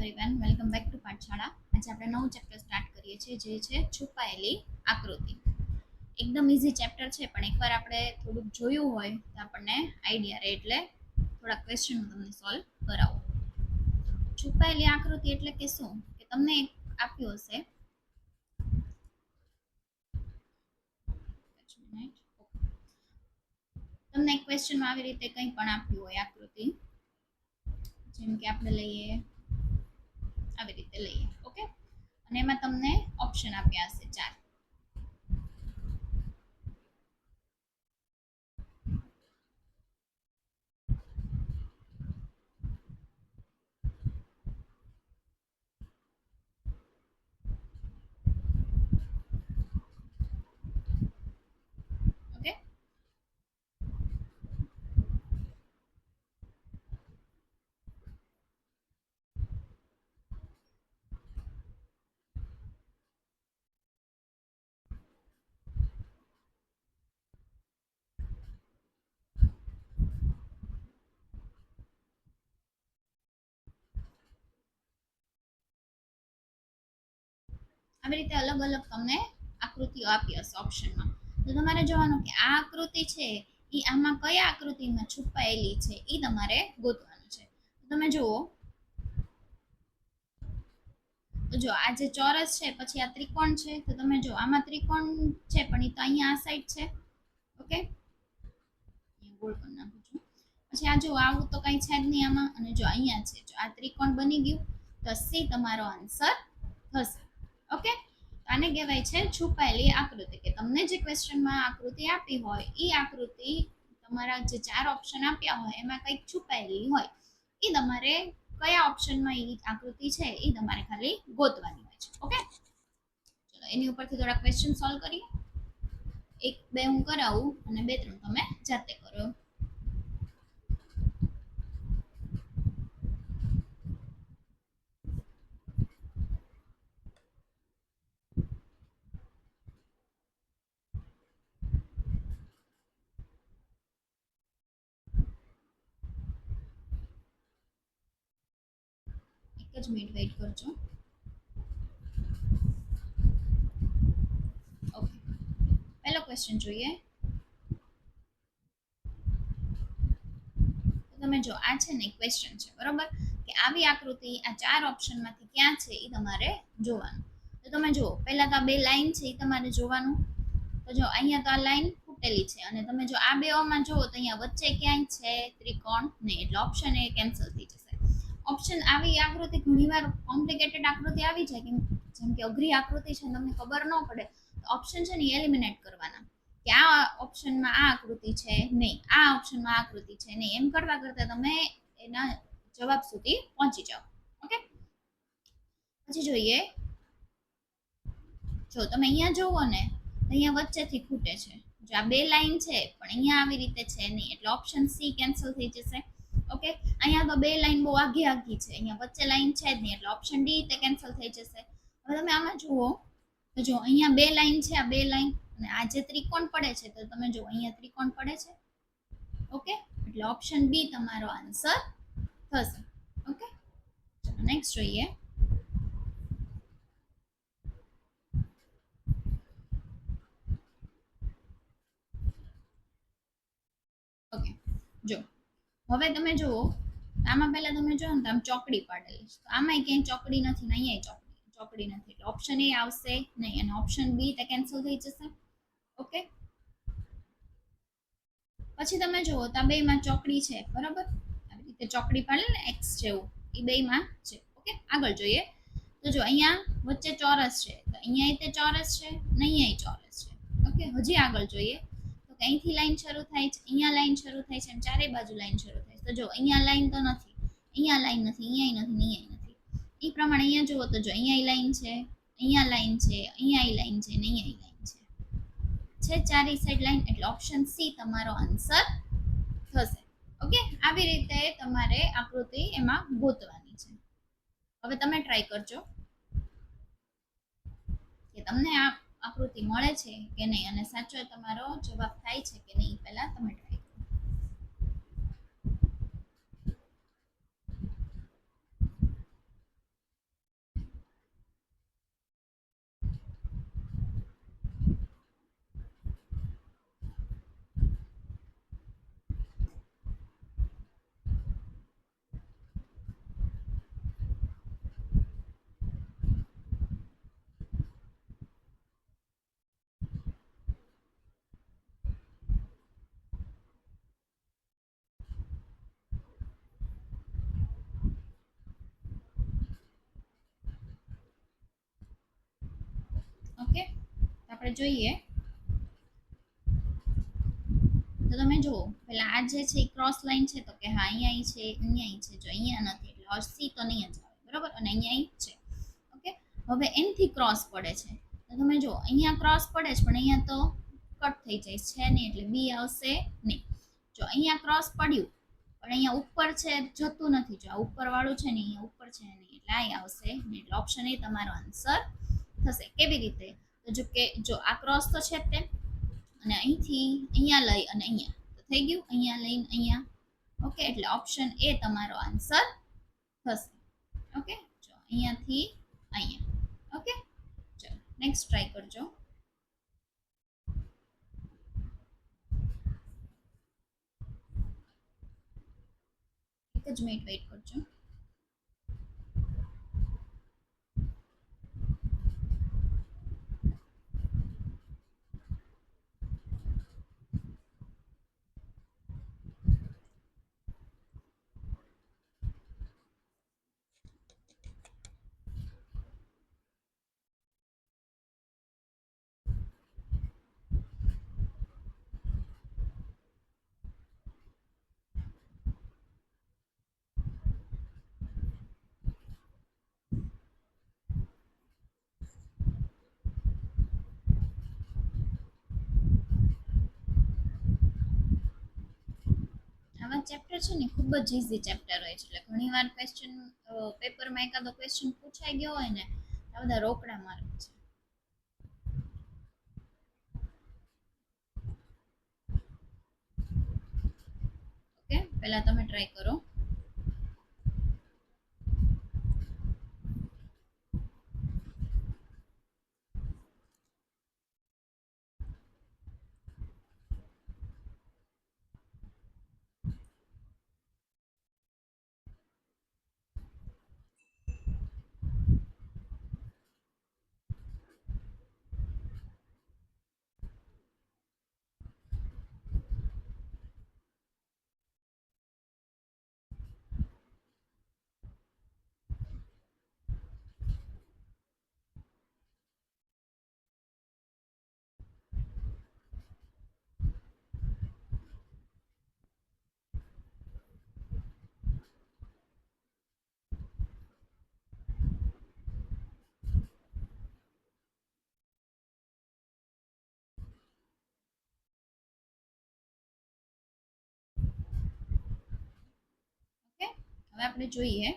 Everyone, welcome back to Pathshala. આજે આપણે નવું ચેપ્ટર સ્ટાર્ટ કરીએ છીએ, જે છે છુપાયેલી આકૃતિ. એકદમ ઇઝી ચેપ્ટર છે, પણ એકવાર આપણે થોડુંક જોયું હોય તો આપણને આઈડિયા રહે. એટલે થોડા ક્વેશ્ચન હું તમને સોલ્વ કરાવું. છુપાયેલી આકૃતિ એટલે કે શું? કે તમને એક આપ્યું હશે, તમને એક ક્વેશ્ચનમાં આવી રીતે કંઈ પણ આપ્યું હોય આકૃતિ, જેમ કે આપણે લઈએ આવી રીતે લઈએ, ઓકે. અને એમાં તમને ઓપ્શન આપ્યા હશે 4. ઓકે, આવી રીતે અલગ અલગ તમને આકૃતિઓ આપી હશે ઓપ્શનમાં. તો તમારે જોવાનું કે આ આકૃતિ છે એ આમાં કયા આકૃતિમાં છુપાયેલી છે એ તમારે ગોતવાનું છે. તમે જુઓ, તો જો આ જે ચોરસ છે, પછી આ ત્રિકોણ છે, તો તમે જો આમાં ત્રિકોણ છે, પણ એ તો અહીંયા આ સાઈડ છે, ઓકે. ગોળ કરી નાખું છું. પછી આ જો આવું તો કઈ છે જ નહીં આમાં, અને જો અહીંયા છે, જો આ ત્રિકોણ બની ગયું, તો સી તમારો આન્સર થશે, ઓકે. આને કહેવાય છે છુપાયેલી આકૃતિ. કે તમને જે ક્વેશ્ચનમાં આકૃતિ આપી હોય એ આકૃતિ તમારા જે 4 ઓપ્શન આપ્યા હોય એમાં કંઈક છુપાયેલી હોય, એ તમારે કયા ઓપ્શનમાં એ આકૃતિ છે એ તમારે ખાલી ગોતવાની હોય છે, ઓકે. ચલો એની ઉપરથી થોડા ક્વેશ્ચન સોલ્વ કરીએ. 1-2 હું કરાવું અને 2-3 તમે જાતે કરો. એક જ મિનિટ વેઇટ કરજો. ઓકે, પહેલો ક્વેશ્ચન જોઈએ. તમે જો આ છે ને ક્વેશ્ચન છે, બરોબર, કે આવી આકૃતિ આ 4 ઓપ્શનમાંથી ક્યાં છે એ તમારે જોવાનું. તો તમે જુઓ, પહેલા તો આ 2 લાઈન છે એ તમારે જોવાનું. તો જો અહીંયા તો આ લાઈન ખૂટેલી છે, અને તમે જો આ બેમાં જુઓ તો અહીંયા વચ્ચે ક્યાંય છે ત્રિકોણ નહીં, એટલે ઓપ્શન એ કેન્સલ થઈ જશે. ઓપ્શન આવી આકૃતિ ઘણીવાર કોમ્પ્લિકેટેડ આકૃતિ આવી જાય, કે જેમ કે અઘરી આકૃતિ છે તમને ખબર ન પડે, તો ઓપ્શન છે ને એલિમિનેટ કરવાના, કે આ ઓપ્શનમાં આ આકૃતિ છે નહીં, આ ઓપ્શનમાં આ આકૃતિ છે નહીં, એમ કરતા કરતા તમે એના જવાબ સુધી પહોંચી જાઓ, ઓકે. પછી જોઈએ, જો તમે અહીંયા જુઓ ને, અહીંયા વચ્ચેથી ખૂટે છે. જો આ 2 લાઈન છે, પણ અહીંયા આવી રીતે છે નહીં, એટલે ઓપ્શન સી કેન્સલ થઈ જશે, ઓકે. અહીંયા તો 2 લાઈન બહુ આઘી આઘી છે, અહીંયા વચ્ચે લાઈન છે જ નહીં, એટલે ઓપ્શન ડી તે કેન્સલ થઈ જશે. હવે તમે આમાં જુઓ, તો જો અહીંયા 2 લાઈન છે, આ 2 લાઈન, અને આ જે ત્રિકોણ પડે છે, તો તમે જો અહીંયા ત્રિકોણ પડે છે, ઓકે, એટલે ઓપ્શન બી તમારો આન્સર થશે, ઓકે. ચલો નેક્સ્ટ જોઈએ. ઓકે, જો હવે તમે જુઓ, આમાં પહેલા તમે જો ને, આમ ચોકડી પાડેલી છે, તો આમાં ક્યાંય ચોકડી નથી ને અહીંયા ચોકડી નથી, એટલે ઓપ્શન એ આવશે નહીં, અને ઓપ્શન બી તે કેન્સલ થઈ જશે, ઓકે. પછી તમે જુઓ તો આ બેમાં ચોકડી છે, બરાબર, આવી રીતે ચોકડી પાડે ને એક્સ જેવું, એ બેમાં છે, ઓકે. આગળ જોઈએ, તો જો અહીંયા વચ્ચે ચોરસ છે, તો અહીંયા તે ચોરસ છે ને અહીંયા ચોરસ છે, ઓકે. હજી આગળ જોઈએ, તો અહીંથી લાઈન શરૂ થાય છે, અહીંયા લાઈન શરૂ થાય છે, અને ચારે બાજુ લાઈન શરૂ થાય છે. તો જો અહીંયા લાઈન તો નથી, અહીંયા લાઈન નથી, અહીંયા નથી, અહીંયા નથી. એ પ્રમાણે અહીંયા જુઓ, તો જો અહીંયા લાઈન છે, અહીંયા લાઈન છે, અહીંયા લાઈન છે, ને અહીંયા લાઈન છે ચારે સાઈડ લાઈન, એટલે ઓપ્શન સી તમારો આન્સર થશે, ઓકે. આવી રીતે તમારે આકૃતિ એમાં ગોતવાની છે. હવે તમે ટ્રાય કરજો કે તમને આ આકૃતિ મળે છે કે નહીં, અને સાચો તમારો જવાબ થાય છે કે નહીં, પહેલા તમે ટ્રાય કરો. આપણે જોઈએ તો તમે જુઓ પેલા આ જે છે ક્રોસ લાઈન છે તો કે હા અહીંયા છે અહીંયા છે, જો અહીંયા નથી એટલે સી તો નહીં જ આવે બરોબર, અને અહીંયા છે. ઓકે, હવે એનથી ક્રોસ પડે છે તો તમે જુઓ અહીંયા ક્રોસ પડે છે પણ અહીંયા તો કટ થઈ જાય છે નહીં એટલે બી આવશે નહીં. જો અહીંયા ક્રોસ પડ્યું પણ અહીંયા ઉપર છે જતું નથી, જો આ ઉપર વાળું છે ને અહીંયા ઉપર છે નહીં એટલે આ આવશે નહીં, એટલે ઓપ્શન એ તમારો આન્સર થશે. કેવી રીતે? તો જો કે જો આ ક્રોસ તો છે તે, અને અહીંથી અહીંયા લઈ અને અહીંયા તો થઈ ગયું, અહીંયા લઈને અહીંયા. ઓકે, એટલે ઓપ્શન એ તમારો આન્સર થશે. ઓકે, જો અહીંયાથી અહીંયા. ઓકે, ચલો નેક્સ્ટ ટ્રાય કરજો. એક જ મિનિટ વેઇટ કરજો. આવા ચેપ્ટર છે ને ખૂબ જ ઇઝી ચેપ્ટર હોય છે, એટલે ઘણીવાર ક્વેશ્ચન પેપરમાં એકાદો ક્વેશ્ચન પૂછાઈ ગયો હોય ને આ બધા રોકડા માર્ક છે. ઓકે, પહેલા તમે ટ્રાય કરો. ઓકે, હવે આપણે જોઈએ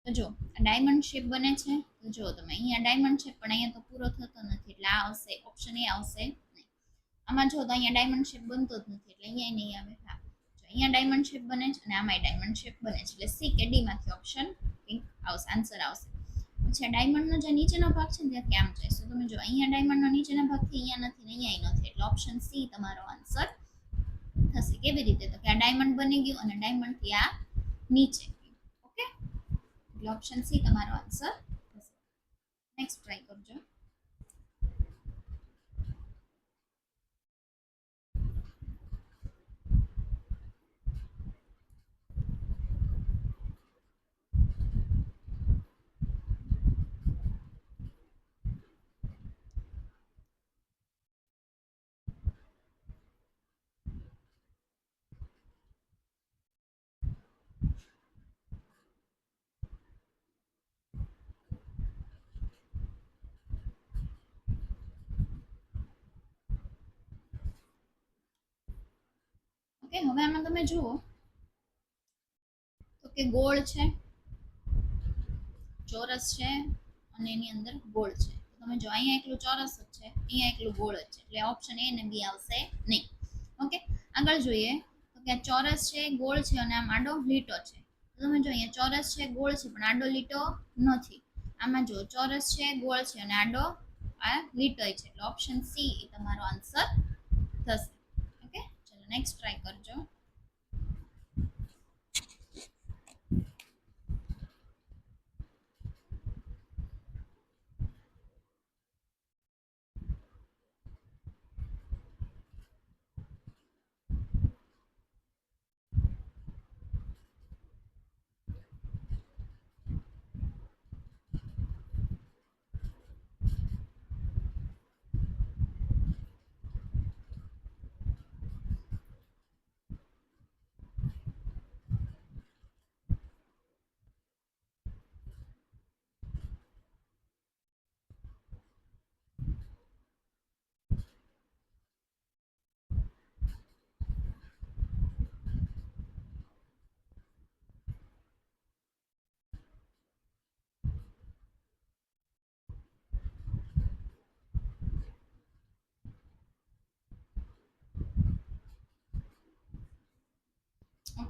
તો જો ડાયમંડ શેપ બને છે તો જો તમે અહીંયા ડાયમંડ છે પણ અહીંયા તો પૂરો થતો નથી એટલે આ આવશે, ઓપ્શન એ આવશે નહીં. આમાં જો તો અહીંયા ડાયમંડ શેપ બનતો જ નથી એટલે અહીંયા નહીં આવે. હા, જો અહીંયા ડાયમંડ શેપ બને છે અને આમાંય ડાયમંડ શેપ બને છે એટલે સી કે ડી માંથી ઓપ્શન આવશે, આન્સર આવશે. પછી આ ડાયમંડનો જે નીચેનો ભાગ છે ને ત્યાંથી આમ જાય તો તમે જો અહીંયા ડાયમંડનો નીચેના ભાગથી અહીંયા નથી ને અહીંયા નથી એટલે ઓપ્શન સી તમારો આન્સર થશે. કેવી રીતે? તો કે આ ડાયમંડ બની ગયું અને ડાયમંડથી આ નીચે. ઓકે, એટલે ઓપ્શન સી તમારો આન્સર થશે. નેક્સ્ટ ટ્રાય કરજો. ઓકે, હવે આમાં તમે જુઓ તો કે ગોળ છે, ચોરસ છે અને એની અંદર ગોળ છે. તમે જો અહીંયા એકલું ચોરસ જ છે, અહીંયા એકલું ગોળ જ છે એટલે ઓપ્શન એ અને બી આવશે નહીં. ઓકે, આગળ જોઈએ તો કે ચોરસ છે, ગોળ છે અને આમ આડો લીટો છે. તો તમે જો અહીંયા ચોરસ છે, ગોળ છે પણ આડો લીટો નથી. આમાં જો ચોરસ છે, ગોળ છે અને આડો આ લીટો છે એટલે ઓપ્શન સી એ તમારો આન્સર થશે. ઓકે, ચલો નેક્સ્ટ ટ્રાય કરજો.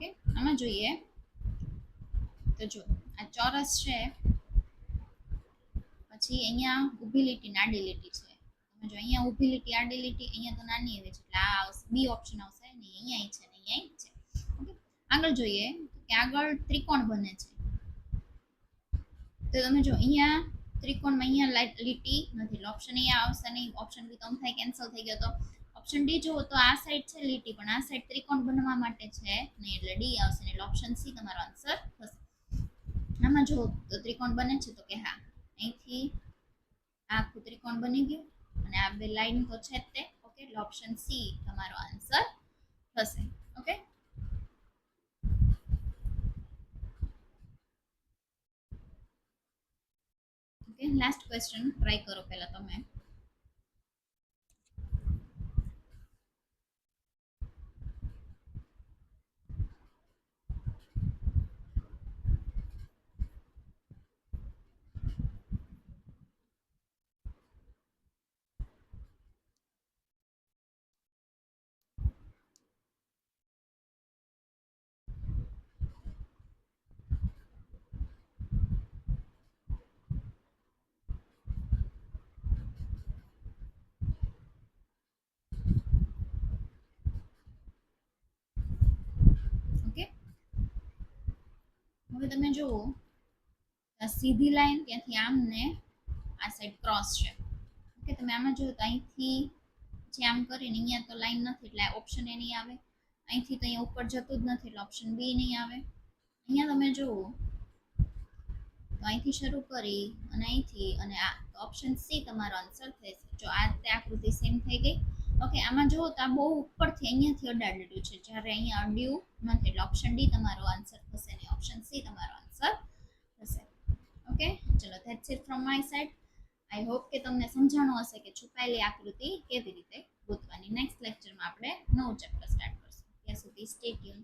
ઓકે, આમાં જોઈએ તો જો આ ચોરસ છે, પછી અહીંયા ઊભી લીટી આડી લીટી છે. તમે જો અહીંયા ઊભી લીટી આડી લીટી, અહીંયા તો નાની એવી છે એટલે આ આવશે, બી ઓપ્શન આવશે. ને અહીંયા છે ને અહીંયા છે. ઓકે, આગળ જોઈએ કે આગળ ત્રિકોણ બને છે. તો તમે જો અહીંયા ત્રિકોણમાં અહીંયા લીટી નથી, ઓપ્શન અહીંયા આવશે નહીં. ઓપ્શન બી તો થાય કેન્સલ થઈ ગયો. તો ઓપ્શન ડી જુઓ તો આ સાઈડ છે લીટી, પણ આ સાઈડ ત્રિકોણ બનવા માટે છે નહીં, એટલે ડી આવશે. એટલે ઓપ્શન સી તમારો આન્સર થશે. આમાં જો તો ત્રિકોણ બને છે તો કે હા, અહીંથી આ આખું ત્રિકોણ બની ગયું અને આ બે લાઈન તો છે જ તે. ઓકે, એટલે ઓપ્શન સી તમારો આન્સર થશે. Okay, okay, last question try કરો પહેલા તમે. ઓકે, હવે તમે જુઓ આ સીધી લાઈન ત્યાંથી આમ ને આ સાઈડ ક્રોસ છે. ઓકે, તમે આમાં જુઓ તો અહીંથી જે આમ કરીને અહીંયા તો લાઈન નથી એટલે ઓપ્શન એ નહીં આવે. અહીંથી તો અહીંયા ઉપર જતું જ નથી એટલે ઓપ્શન બી નહીં આવે. અહીંયા તમે જુઓ તો અહીંથી શરૂ કરી અને અહીંથી અને આ ઓપ્શન સી તમારો આન્સર થશે. જો આ તે આકૃતિ સેમ થઈ ગઈ. ઓકે, આમાં જુઓ તો આ બહુ ઉપરથી અહીંયાથી અડાડેલું છે, જ્યારે અહીંયા અડ્યું નથી એટલે ઓપ્શન ડી તમારો આન્સર થશે ને ઓપ્શન સી તમારો આન્સર થશે. ઓકે, ચલો that's it from my side. I hope કે તમને સમજાણું હશે કે છુપાયેલી આકૃતિ કેવી રીતે ગોતવાની. નેક્સ્ટ લેક્ચરમાં આપણે નવું ચેપ્ટર સ્ટાર્ટ કરશું. ત્યાં સુધી સ્ટે ટ્યુન.